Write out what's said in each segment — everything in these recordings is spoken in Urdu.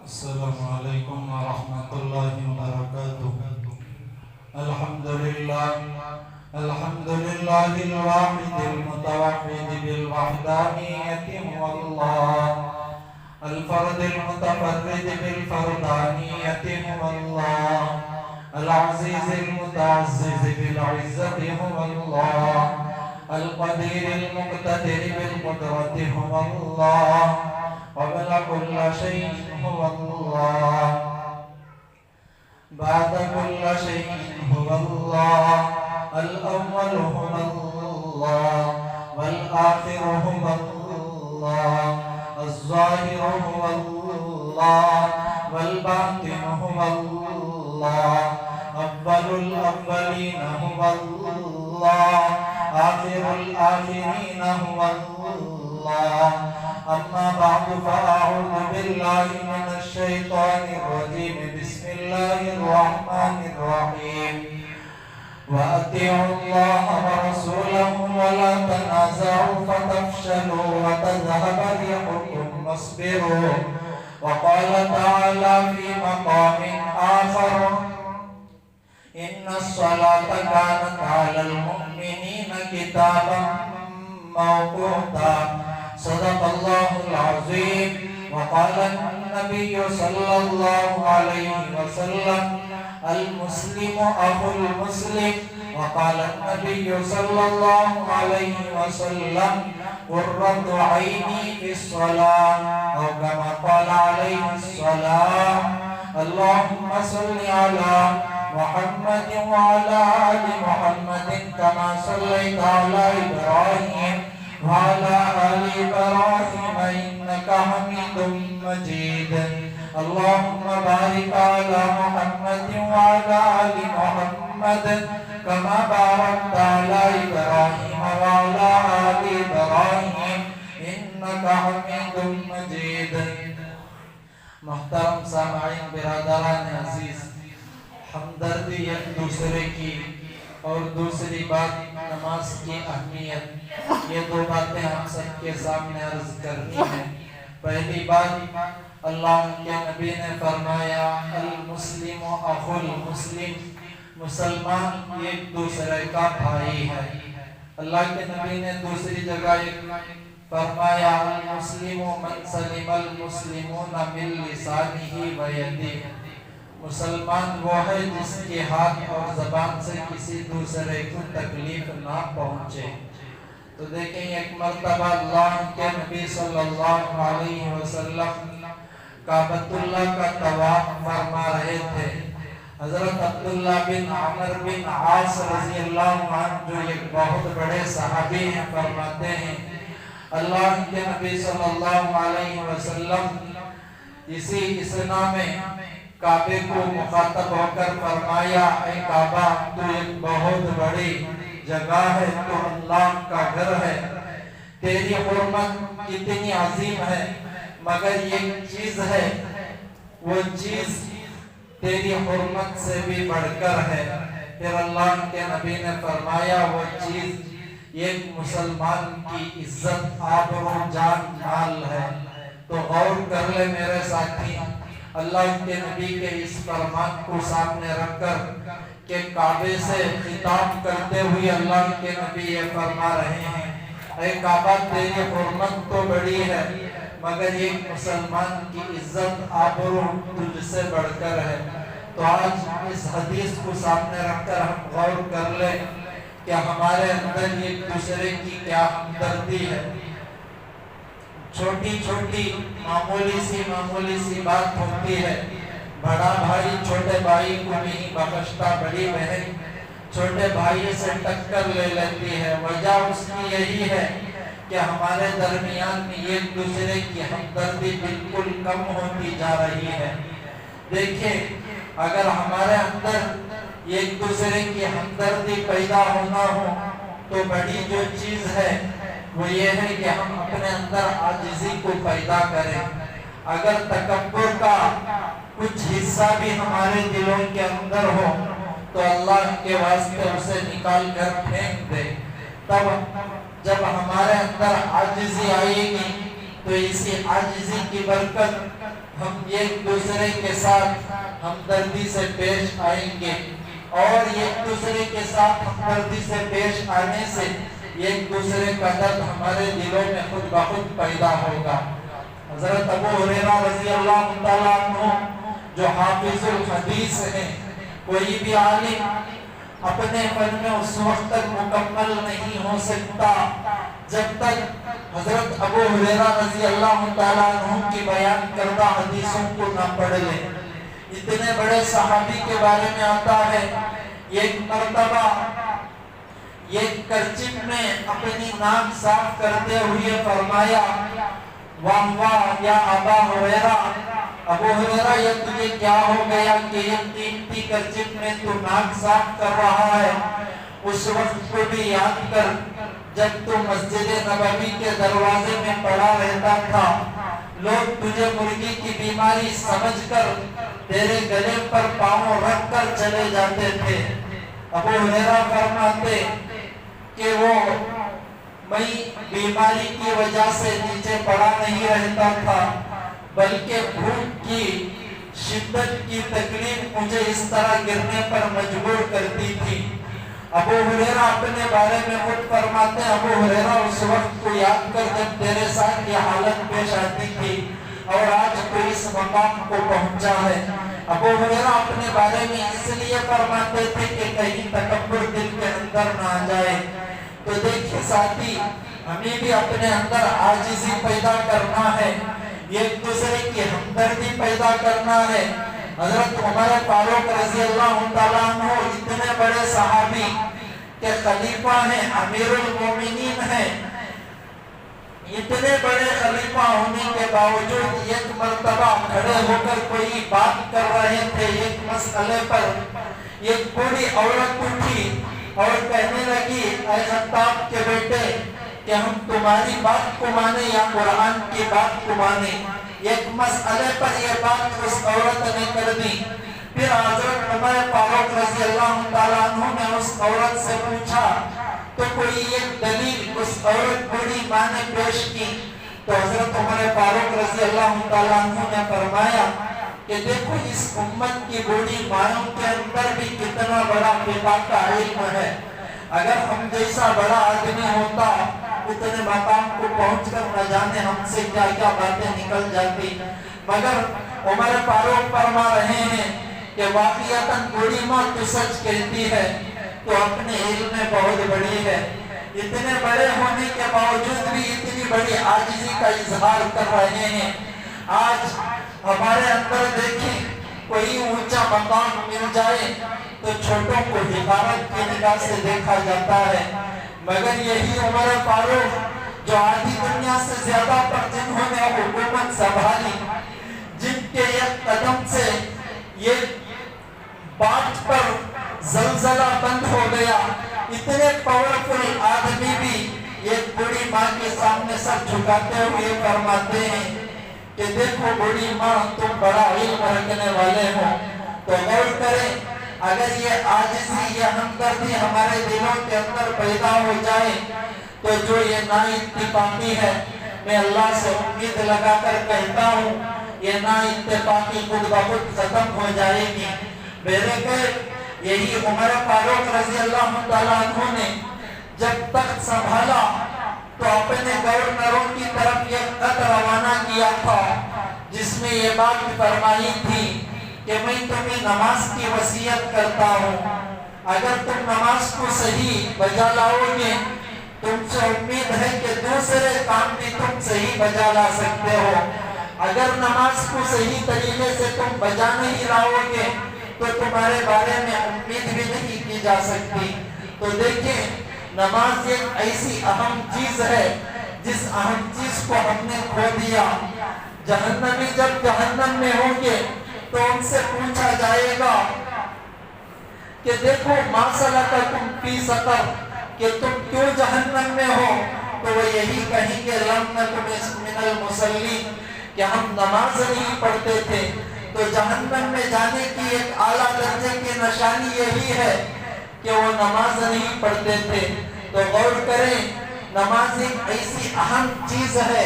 السلام عليكم ورحمة الله وبركاته. الحمد لله الواحد المتوحد بالوحدانية هو الله. الفرد المتفرد بالفردانية هو الله. العزيز المتعزز بالعزة هو الله. القدير المقتدر بالقدرة هو الله. قبل كل شيء هو الله. بعد كل شيء هو الله. الأول هو الله والآخر هو الله. الظاهر هو الله والباطن هو الله. أول الأولين هو الله. آخر الآخرين هو الله. أما بعد فأعوذ بالله من الشيطان الرجيم. بسم الله الرحمن الرحيم. وأطيعوا الله ورسوله ولا تنازعوا فتفشلوا وتذهب ريحكم واصبروا. وقال تعالى في مقام آخر: إن الصلاة كانت على المؤمنين كتابا موقوتا. صدق الله العظيم. وقال النبي صلى الله عليه وسلم: المسلم أخو المسلم. وقال النبي صلى الله عليه وسلم: قرة عيني في الصلاة، أو كما قال عليه السلام. اللهم صل على محمد وعلى آل محمد كما صليت على إبراهيم وعلى آل إبراهيم إنك حميد مجيد. اللهم بارك على محمد وعلى آل محمد كما باركت على إبراهيم وعلى آل إبراهيم إنك حميد مجيد. محترم سامعین برادران عزیز، ہمدردی ایک دوسرے کی اور دوسری بات نماز کی اہمیت، یہ دو باتیں ہم سب کے سامنے عرض کرنی ہیں. پہلی بات، اللہ کے نبی نے فرمایا: المسلم اخو المسلم، مسلمان ایک دوسرے کا بھائی ہے. اللہ کے نبی نے دوسری جگہ فرمایا: المسلم من سلم المسلمون من لسانه ویده. مسلمان وہ ہے جس کے ہاتھ اور زبان سے کسی دوسرے کو تکلیف نہ پہنچے. تو دیکھیں ایک مرتبہ اللہ کے نبی صلی اللہ علیہ وسلم کعبۃ اللہ کا طواف فرما رہے تھے. حضرت عبداللہ بن عمر بن عاص رضی اللہ عنہ جو ایک بہت بڑے صحابی ہیں فرماتے ہیں: اللہ کے نبی صلی اللہ علیہ وسلم اسی اسنا میں کعبے کو مخاطب ہو کر فرمایا: اے کعبہ، تو ایک بہت بڑی جگہ ہے، تو اللہ کا گھر ہے، تیری حرمت کتنی عظیم ہے، مگر ایک چیز ہے، وہ چیز تیری حرمت سے بھی بڑھ کر ہے. پھر اللہ کے نبی نے فرمایا: وہ چیز ایک مسلمان کی عزت، آبرو، جان، مال ہے. تو غور کر لے میرے ساتھی، اللہ کے نبی کے اس فرمان کو سامنے رکھ کر کہ کعبے سے خطاب کرتے ہوئے اللہ کے نبی یہ فرما رہے ہیں: اے کعبہ، تیری حرمت تو بڑی ہے، مگر ایک مسلمان کی عزت، آبرو تجھ سے بڑھ کر ہے. تو آج اس حدیث کو سامنے رکھ کر ہم غور کر لیں کہ ہمارے اندر ایک دوسرے کی کیا ہمدردی ہے. چھوٹی چھوٹی معمولی سی بات ہوتی ہے. بڑا بھائی چھوٹے بھائی کو نہیں بخشتا، بڑی بہن چھوٹے بھائی سے ٹکر لے لیتی ہے. وجہ اس کی یہی ہے کہ ہمارے درمیان میں ایک دوسرے کی ہمدردی بالکل کم ہوتی جا رہی ہے. دیکھیں، اگر ہمارے اندر ایک دوسرے کی ہمدردی پیدا ہونا ہو تو بڑی جو چیز ہے وہ یہ ہے کہ ہم اپنے اندر عاجزی کو پیدا کریں. اگر تکبر کا کچھ حصہ بھی ہمارے دلوں کے اندر ہو تو اللہ کے واسطے اسے نکال کر پھینک دے. تب جب ہمارے اندر عاجزی آئے گی تو اسی عاجزی کی برکت ہم ایک دوسرے کے ساتھ ہمدردی سے پیش آئیں گے، اور ایک دوسرے کے ساتھ ہمدردی سے پیش آنے سے ایک دوسرے کا درد ہمارے دلوں میں خود بخود پیدا ہوگا۔ حضرت ابو ہریرہ رضی اللہ تعالیٰ عنہ جو حافظ الحدیث ہیں، کوئی بھی عالم اپنے فن میں اس وقت تک مکمل نہیں ہو سکتا جب تک حضرت ابو ہریرہ رضی اللہ تعالیٰ عنہ کی بیان کردہ حدیثوں کو نہ پڑھ لیں۔ اتنے بڑے صحابی کے بارے میں آتا ہے، ایک مرتبہ ایک کرچک میں اپنی ناک صاف کرتے ہوئے فرمایا، واہ واہ یا ابا ہریرہ، ابو ہریرہ یہ تجھے کیا ہو گیا کہ یہ قیمتی کرچک میں تو ناک صاف کر رہا ہے؟ اس وقت کو بھی یاد کر جب تو مسجد نبوی کے دروازے میں پڑا رہتا تھا، لوگ تجھے مرغی کی بیماری سمجھ کر تیرے گلے پر پاؤں رکھ کر چلے جاتے تھے۔ ابو ہریرہ فرماتے کہ وہ میں بیماری کی وجہ سے نیچے پڑا نہیں رہتا تھا، بلکہ بھوک کی شدت کی تکلیف مجھے اس طرح گرنے پر مجبور کرتی تھی۔ ابو ہریرہ اپنے بارے میں خود فرماتے ہیں، ابو ہریرہ اس وقت کو یاد کر جب تیرے ساتھ یہ حالت پیش آتی تھی اور آج تو اس مقام کو پہنچا ہے۔ ابو ہریرہ اپنے بارے میں اس لیے فرماتے تھے کہ کہیں تکبر دل کے اندر نہ آ جائے۔ تو دیکھیں ساتھی، ہمیں بھی اپنے اندر عاجزی پیدا کرنا ہے، ایک دوسرے کی ہمدردی پیدا کرنا ہے۔ حضرت عمر فاروق رضی اللہ تعالیٰ عنہ اتنے بڑے صحابی کے خلیفہ ہیں، امیر المومنین ہیں، اتنے بڑے خلیفہ ہونے کے باوجود ایک مرتبہ کھڑے ہو کر کوئی بات کر رہے تھے ایک مسئلے پر، ایک بوڑھی عورت اٹھی اور کہنے لگی، اے خطاب کے بیٹے، کہ ہم تمہاری بات کو مانیں یا قرآن کی بات کو مانیں؟ ایک مسئلے پر یہ بات اس عورت نے کر دی۔ پھر حضرت عمر فاروق رضی اللہ تعالیٰ عنہ نے اس عورت سے پوچھا تو کوئی ایک دلیل اس عورت بوڑھی ماں نے پیش کی، تو حضرت عمر فاروق رضی اللہ تعالیٰ عنہ نے فرمایا کہ دیکھو اس امت کی بوڑھی ماں کے اندر بھی کتنا بڑا فقہ کا علم ہے، اگر ہم جیسا بڑا آدمی ہوتا اتنے مقام کو پہنچ کر نہ جانے ہم سے کیا کیا باتیں نکل جاتی، مگر عمر فاروق فرما رہے ہیں کہ واقعتاً بوڑھی ماں تو سچ کہتی ہے، تو اپنے علم میں بہت بڑی ہے، اتنے بڑے ہونے کے باوجود بھی اتنی بڑی عاجزی کا اظہار کر رہے ہیں۔ آج ہمارے اندر دیکھیں کوئی اونچا مقام مل جائے تو چھوٹوں کو حقارت کی نگاہ سے دیکھا جاتا ہے، مگر یہی عمر فاروق جو آدھی دنیا سے زیادہ پر جنہوں نے حکومت سنبھالی، جن کے ایک قدم سے یہ بات پر زلزلہ بند ہو گیا، اتنے پاورفل آدمی بھی ایک بڑی ماں کے سامنے سر جھکاتے ہوئے فرماتے ہیں کہ دیکھو بڑی ماں تم بڑا علم رکھنے والے ہو۔ تو غور کریں، اگر یہ عاجزی یہ ہمدردی ہمارے دلوں کے اندر پیدا ہو جائے تو جو یہ نا اتفاقی ہے، میں اللہ سے امید لگا کر کہتا ہوں یہ نا اتفاقی خود بخود ختم ہو جائے گی۔ میرے کہ یہی عمر فاروق رضی اللہ تعالیٰ عنہ نے جب تخت سنبھالا تو اپنے گورنروں کی طرف یہ خط روانہ کیا تھا جس میں یہ بات فرمائی تھی کہ میں تمہیں نماز کی وصیت کرتا ہوں، اگر تم نماز کو صحیح بجا لاؤ گے تم سے امید ہے کہ دوسرے کام بھی تم صحیح بجا لا سکتے ہو، اگر نماز کو صحیح طریقے سے تم بجا نہیں لاؤ گے تو تمہارے بارے میں امید بھی نہیں کی جا سکتی۔ تو دیکھیں نماز ایک ایسی اہم چیز ہے جس اہم چیز کو ہم نے کھو دیا۔ جہنمی جب جہنم میں ہوں گے تو ان سے پوچھا جائے گا کہ دیکھو ما سلککم فی سقر، کہ تم کیوں جہنم میں ہو؟ تو وہ یہی کہیں گے لم نکن من المصلین، کہ ہم نماز نہیں پڑھتے تھے۔ تو جہنم میں جانے کی ایک اعلیٰ درجے کی نشانی یہی ہے کہ وہ نماز نہیں پڑھتے تھے۔ تو غور کریں، نماز ایک ایسی اہم چیز ہے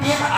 3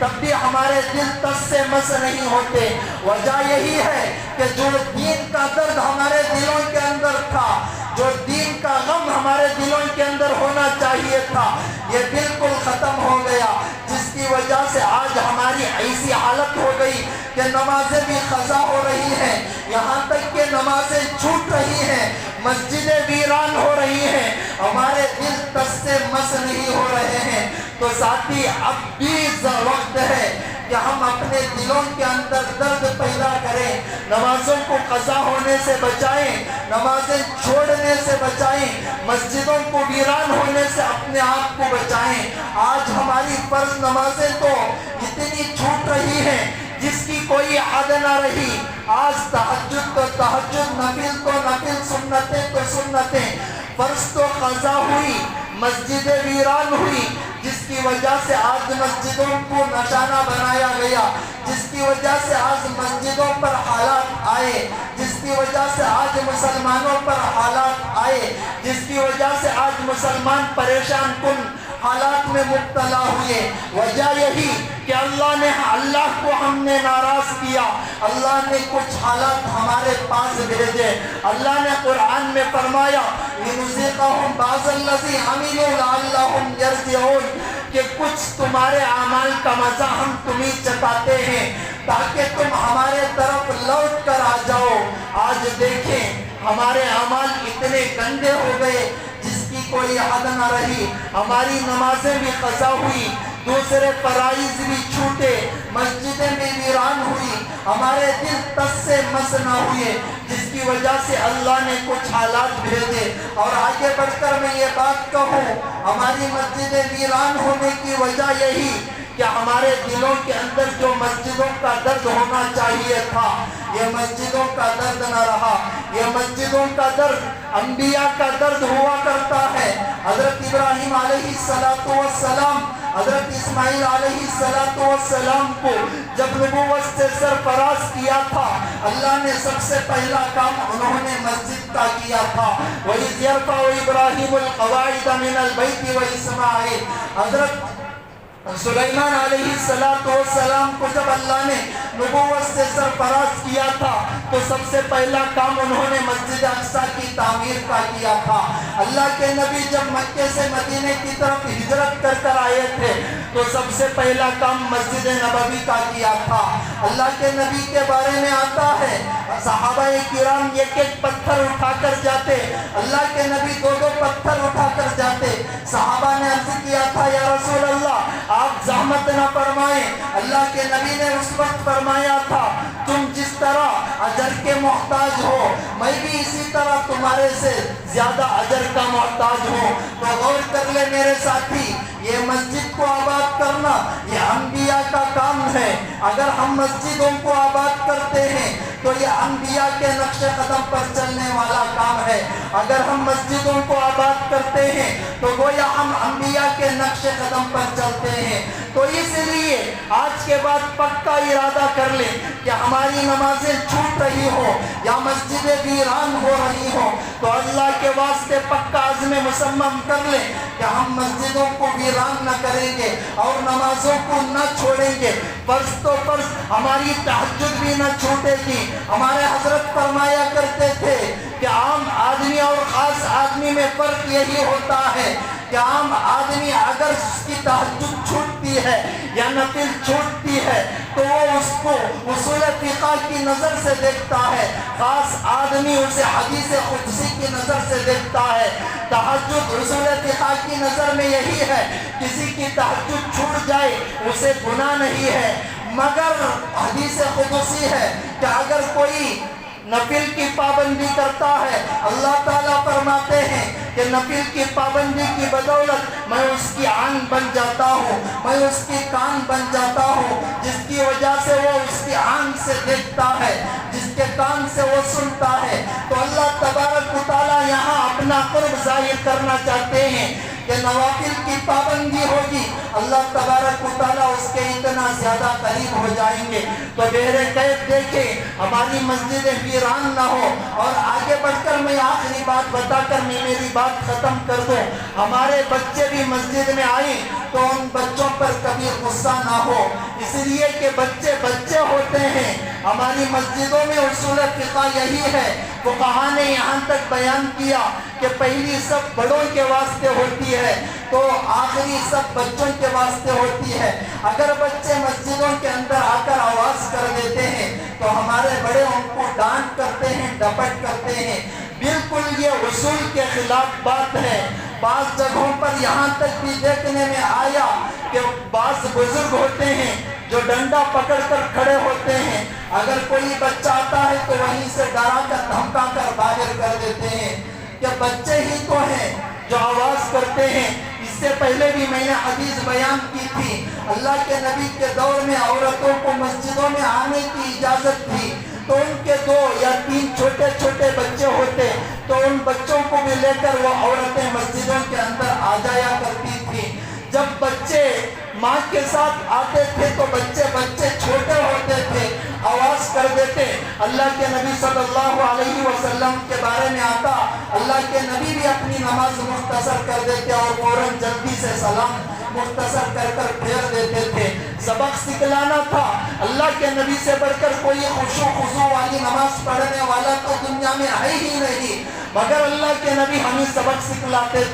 تب بھی ہمارے دل تس سے مس نہیں ہوتے. وجہ یہی ہے کہ جو دین کا درد ہمارے دلوں کے اندر تھا، جو دین کا غم ہمارے دلوں کے اندر ہونا چاہیے تھا، یہ بالکل ختم ہو گیا، جس کی وجہ سے آج ہماری ایسی حالت ہو گئی کہ نمازیں بھی قضا ہو رہی ہیں، یہاں تک کہ نمازیں چھوٹ رہی ہیں، مسجدیں ویران ہو رہی ہیں، ہمارے دل تس سے مس نہیں ہو رہے ہیں. تو ساتھی، اب بھی وقت ہے کہ ہم اپنے دلوں کے اندر درد پیدا کریں، نمازوں کو قضا ہونے سے بچائیں، نمازیں چھوڑنے سے بچائیں، مسجدوں کو ویران ہونے سے اپنے آپ کو بچائیں. آج ہماری فرض نمازیں تو اتنی چھوٹ رہی ہیں جس کی کوئی حد نہ رہی. آج تہجد تو تہجد، نفل تو نفل، سنتیں تو سنتیں، فرض تو قضا ہوئی، مسجدیں ویران ہوئی، جس کی وجہ سے آج مسجدوں کو نشانہ بنایا گیا، جس کی وجہ سے آج مسجدوں پر حالات آئے، جس کی وجہ سے آج مسلمانوں پر حالات آئے، جس کی وجہ سے آج مسلمان پریشان کن حالات میں مبتلا ہوئے. وجہ یہی کہ اللہ کو ہم نے ناراض کیا، اللہ نے کچھ حالات ہمارے پاس بھیجے. اللہ نے قرآن میں فرمایا لِنُذِيقَهُمْ بَعْضَ الَّذِي عَمِلُوا لَعَلَّهُمْ يَرْجِعُونَ، کہ کچھ تمہارے اعمال کا مزہ ہم تمہیں چکھاتے ہیں تاکہ تم ہمارے طرف لوٹ کر آ جاؤ. آج دیکھیں ہمارے اعمال اتنے گندے ہو گئے جس کی کوئی حد نہ رہی. ہماری نمازیں بھی قضا ہوئی، دوسرے فرائض بھی چھوٹے، مسجدیں بھی ویران ہوئی، ہمارے دل تس سے مس نہ ہوئے، جس کی وجہ سے اللہ نے کچھ حالات بھیجے. اور آگے بڑھ کر میں یہ بات کہوں، ہماری مسجدیں ویران ہونے کی وجہ یہی کہ ہمارے دلوں کے اندر جو مسجدوں کا درد ہونا چاہیے تھا، یہ مسجدوں کا درد نہ رہا. یہ مسجدوں کا درد انبیاء کا درد ہوا کرتا ہے. حضرت ابراہیم علیہ السلام، حضرت اسماعیل علیہ السلام کو جب نبوت سے سرفراز کیا تھا، اللہ نے سب سے پہلا کام انہوں نے مسجد کا کیا تھا. وَإِذْ يَرْفَعُ إِبْرَاهِيمُ الْقَوَاعِدَ مِنَ الْبَيْتِ وَإِسْمَاعِيلُ، حضرت سلیمان علیہ السلام کو جب اللہ نے نبوت سے سرفراز کیا تھا تو سب سے پہلا کام انہوں نے مسجد اقصی کی تعمیر کا کیا تھا. اللہ کے نبی جب مکے سے مدینے کی طرف ہجرت کر آئے تھے تو سب سے پہلا کام مسجد نبوی کا کیا تھا. اللہ کے نبی کے بارے میں آتا ہے صحابہ کرام ایک ایک پتھر اٹھا کر جاتے، اللہ کے نبی دو دو پتھر اٹھا کر جاتے. صحابہ نے عرض کیا تھا یا رسول اللہ آپ زحمت نہ فرمائیں. اللہ کے نبی نے اس وقت فرمایا تھا تم جس طرح اجر کے محتاج ہو میں بھی اسی طرح تمہارے سے زیادہ اجر کا محتاج ہوں. تو غور کر لے میرے ساتھی، یہ مسجد کو آباد کرنا یہ انبیاء کا کام ہے. اگر ہم مسجدوں کو آباد کرتے ہیں تو یہ انبیاء کے نقش قدم پر چلنے والا کام ہے. اگر ہم مسجدوں کو آباد کرتے ہیں تو گویا ہم انبیاء کے نقش قدم پر چلتے ہیں. تو اس لیے آج کے بعد پکا ارادہ کر لیں کہ ہماری نمازیں چھوٹ رہی ہو یا مسجدیں ویران ہو رہی ہوں تو اللہ کے واسطے پکا عزم مصمم کر لیں کہ ہم مسجدوں کو ویران نہ کریں گے اور نمازوں کو نہ چھوڑیں گے. فرض تو فرض ہماری تہجد بھی نہ چھوٹے گی. ہمارے حضرت فرمایا کرتے تھے کہ عام آدمی اور خاص آدمی میں فرق یہی ہوتا ہے کہ عام آدمی اگر اس کی تہجد چھوٹتی ہے یا نفل چھوٹتی ہے تو وہ اس کو اصول فقہ کی نظر سے دیکھتا ہے، خاص آدمی اسے حدیث قدسی کی نظر سے دیکھتا ہے. تہجد اصول فقہ کی نظر میں یہی ہے کسی کی تہجد چھوٹ جائے اسے گناہ نہیں ہے، مگر حدیث قدسی ہے کہ اگر کوئی نفل کی پابندی کرتا ہے اللہ تعالیٰ فرماتے ہیں کہ نفل کی پابندی کی بدولت میں اس کی آن بن جاتا ہوں، میں اس کی کان بن جاتا ہوں، جس کی وجہ سے وہ اس کی آن سے دیکھتا ہے، جس کے کان سے وہ سنتا ہے. تو اللہ تبارک و تعالیٰ یہاں اپنا قرب ظاہر کرنا چاہتے ہیں کہ نوافل کی پابندی ہوگی اللہ تبارک و تعالیٰ اس کے اتنا زیادہ قریب ہو جائیں گے. تو بہر کیف دیکھیں ہماری مسجدیں ویران نہ ہو. اور آگے بڑھ کر میں آخری بات بتا کر میں میری بات ختم کر دوں. ہمارے بچے بھی مسجد میں آئیں تو ان بچوں پر کبھی غصہ نہ ہو، اس لیے کہ بچے بچے ہوتے ہیں. ہماری مسجدوں میں اصول فقہ یہی ہے. فقہا نے یہاں تک بیان کیا کہ پہلی سب بڑوں کے واسطے ہوتی ہے تو آخری سب بچوں کے واسطے ہوتی ہے. اگر بچے مسجدوں کے اندر آ کر آواز کر دیتے ہیں تو ہمارے بڑے ان کو ڈانٹ کرتے ہیں، ڈپٹ کرتے ہیں. بالکل یہ اصول کے خلاف بات ہے. بعض جگہوں پر یہاں تک بھی دیکھنے میں آیا کہ بعض بزرگ ہوتے ہیں جو ڈنڈا پکڑ کر کھڑے ہوتے ہیں. اگر کوئی بچہ آتا ہے تو وہیں سے ڈرا کر دھمکا کر باہر کر دیتے ہیں کہ بچے ہی تو ہیں جو آواز کرتے ہیں. اس سے پہلے بھی میں نے حدیث بیان کی تھی. اللہ کے نبی کے دور میں عورتوں کو مسجدوں میں آنے کی اجازت تھی تو ان کے 2 یا 3 چھوٹے چھوٹے بچے ہوتے تو ان بچوں کو بھی لے کر وہ عورتیں مسجدوں کے اندر آ جایا کرتی تھی. جب بچے ماں کے ساتھ آتے تھے تو بچے چھوٹے ہوتے تھے، آواز کر دیتے. اللہ کے نبی صلی اللہ علیہ وسلم کے بارے میں آتا اللہ کے نبی بھی اپنی نماز مختصر کر دیتے اور فوراً جلدی سے سلام مختصر کر کر پھیر دیتے تھے. سبق سکھلانا تھا. اللہ کے نبی سے بڑھ کر کوئی خشوع خضوع والی نماز پڑھنے والا تو دنیا میں ہے ہی نہیں، مگر اللہ کے نبی ہمیں سبق سکھلاتے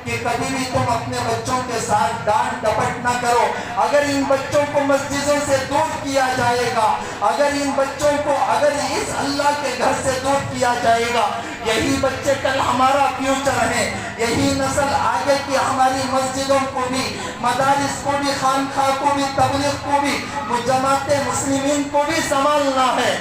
کہ کبھی بھی تم اپنے بچوں کے ساتھ ڈانٹ ڈپٹ نہ کرو. اگر ان بچوں کو مسجدوں سے دور کیا جائے گا، اگر ان بچوں کو اگر اس اللہ کے گھر سے دور کیا جائے گا، یہی بچے کل ہمارا فیوچر ہیں. یہی نسل آگے کی ہماری مسجدوں کو بھی، مدارس کو بھی، خانقاہ کو بھی، تبلیغ کو بھی، جماعت مسلمین کو بھی سنبھالنا ہے.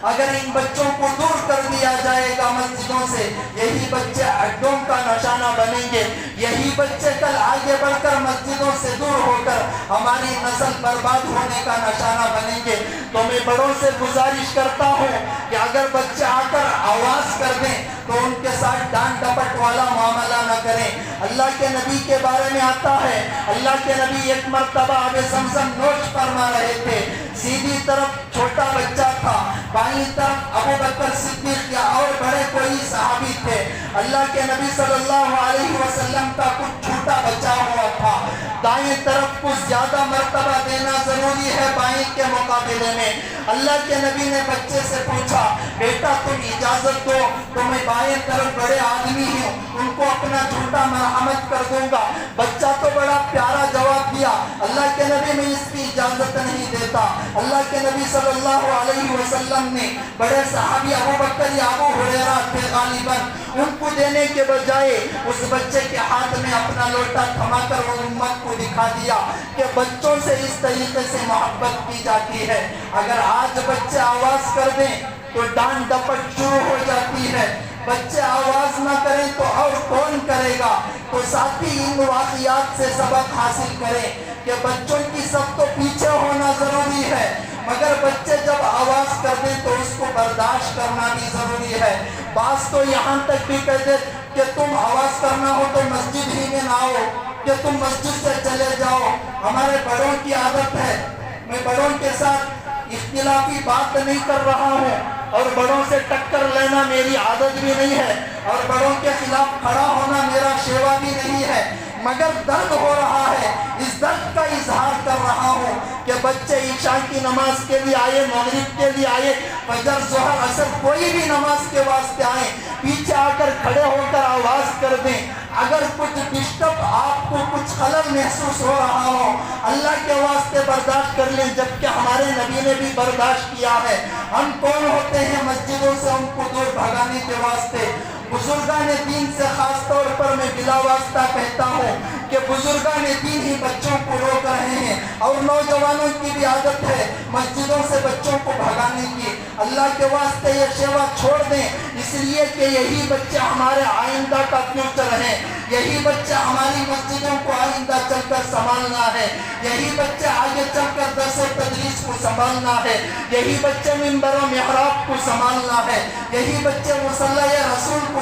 اگر ان بچوں کو دور کر دیا جائے گا مسجدوں سے، یہی بچے اڈوں کا نشانہ بنیں گے. یہی بچے کل آگے بڑھ کر مسجدوں سے دور ہو کر ہماری نسل برباد ہونے کا نشانہ بنیں گے. تو میں بڑوں سے گزارش کرتا ہوں کہ اگر بچے آ کر آواز کر دیں تو ان کے ساتھ ڈانٹ ڈپٹ والا معاملہ نہ کریں. اللہ کے نبی کے بارے میں آتا ہے اللہ کے نبی ایک مرتبہ آب زمزم نوش فرما رہے تھے. سیدھی طرف چھوٹا بچہ تھا، بائیں طرف ابو بکر صدیق یا اور بڑے کوئی صحابی تھے. اللہ کے نبی صلی اللہ علیہ وسلم کا کچھ چھوٹا بچہ ہوا تھا. دائیں طرف کچھ زیادہ مرتبہ دینا ضروری ہے بائیں کے مقابلے میں. اللہ کے نبی نے بچے سے پوچھا بیٹا تم اجازت دو تو میں بائیں طرف بڑے آدمی ہوں، ان کو اپنا چھوٹا مرحمت کر دوں گا. بچہ تو بڑا پیارا جواب دیا اللہ کے نبی میں اس کی اجازت نہیں دیتا. اللہ کے نبی صلی اللہ علیہ وسلم نے بڑے صحابی ابو بکر یا ابو ہریرہ تھے غالباً، ان کو دینے کے بجائے اس بچے کے ہاتھ میں اپنا لوٹا تھما کر وہ امت کو دکھا دیا کہ بچوں سے اس طریقے سے محبت کی جاتی ہے. اگر آج بچے آواز کر دیں تو ڈانٹ ڈپٹ شروع ہو جاتی ہے. بچے آواز نہ کریں تو اور کون کرے گا؟ تو ساتھی ان واقعات سے سبق حاصل کریں کہ بچوں کی سب تو پیچھے ہونا ضروری ہے، مگر بچے جب آواز کر دیں تو اس کو برداشت کرنا بھی ضروری ہے. بعض تو یہاں تک بھی کہتے کہ تم آواز کرنا ہو تو مسجد ہی میں نہ آؤ، کہ تم مسجد سے چلے جاؤ. ہمارے بڑوں کی عادت ہے، میں بڑوں کے ساتھ اختلافی بات نہیں کر رہا ہوں اور بڑوں سے ٹکر لینا میری عادت بھی نہیں ہے اور بڑوں کے خلاف کھڑا ہونا میرا شیوا بھی نہیں ہے، مگر درد ہو رہا ہے. اس درد کا اظہار کر رہا ہوں کہ بچے عشاء کی نماز کے لیے آئے، مغرب کے لیے آئے، فجر ظہر عصر کوئی بھی نماز کے واسطے آئے، پیچھے آ کر کھڑے ہو کر آواز کر دیں. اگر کچھ ڈسٹرب آپ کو کچھ خلل محسوس ہو رہا ہو اللہ کے واسطے برداشت کر لیں، جبکہ ہمارے نبی نے بھی برداشت کیا ہے. ہم کون ہوتے ہیں مسجدوں سے ان کو دور بھگانے کے واسطے؟ بزرگان دین سے خاص طور پر میں بلا واسطہ کہتا ہوں کہ بزرگان دین ہی بچوں کو روک رہے ہیں اور نوجوانوں کی بھی عادت ہے مسجدوں سے بچوں کو بھگانے کی. اللہ کے واسطے یہ شیوا چھوڑ دیں، اس لیے کہ یہی بچے ہمارے آئندہ کا فیوچر ہیں. یہی بچہ ہماری مسجدوں کو آئندہ چل کر سنبھالنا ہے. یہی بچے آگے چل کر درس و تدریس کو سنبھالنا ہے. یہی بچے منبر و محراب کو سنبھالنا ہے. یہی بچے مصلی رسول کو